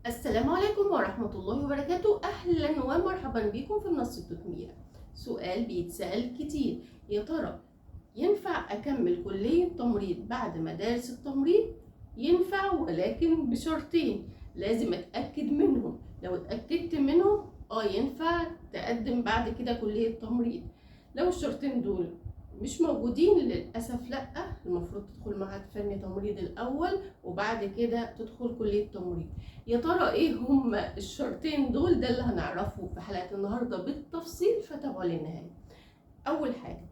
السلام عليكم ورحمة الله وبركاته. أهلا ومرحبا بكم في منصة تكميرة. سؤال بيتسأل كتير: يا ترى ينفع أكمل كلية تمريض بعد مدارس التمريض؟ ينفع، ولكن بشرطين لازم أتأكد منهم. لو اتأكدت منهم ينفع تقدم بعد كده كلية تمريض. لو الشرطين دول مش موجودين للأسف لأ، المفروض تدخل معهد فني تمريض الأول وبعد كده تدخل كلية تمريض. يا ترى ايه هما الشرطين دول؟ ده اللي هنعرفه في حلقة النهاردة بالتفصيل، فتابعوا للنهاية. أول حاجة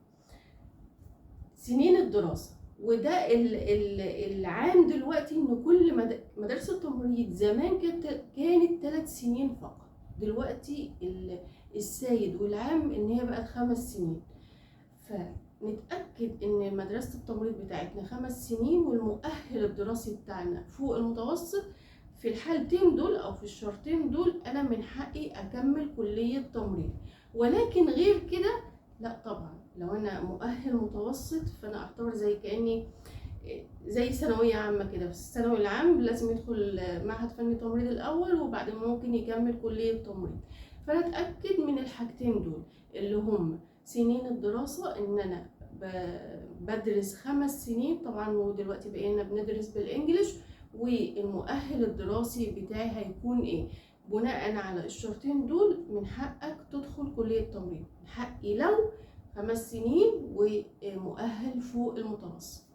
سنين الدراسة، وده العام دلوقتي ان كل مدارس التمريض زمان كانت 3 سنين فقط. دلوقتي السائد والعام ان هي بقت 5 سنين. فنتأكد ان مدرسة التمريض بتاعتنا 5 سنين والمؤهل الدراسي بتاعنا فوق المتوسط. في الحالتين دول او في الشرطين دول انا من حقي اكمل كلية تمريض. ولكن غير كده لا طبعا، لو انا مؤهل متوسط فانا اعتبر زي كاني زي ثانويه عامه كده. في الثانوي العام لازم يدخل معهد فني تمريض الاول وبعدين ممكن يكمل كليه تمريض. فانا اتاكد من الحاجتين دول اللي هم سنين الدراسه، ان انا بدرس 5 سنين طبعا، ودلوقتي بقينا بندرس بالانجلش، والمؤهل الدراسي بتاعي هيكون ايه. بناء على الشرطين دول من حقك تدخل كلية تمريض، من حقي لو 5 سنين ومؤهل فوق المتوسط.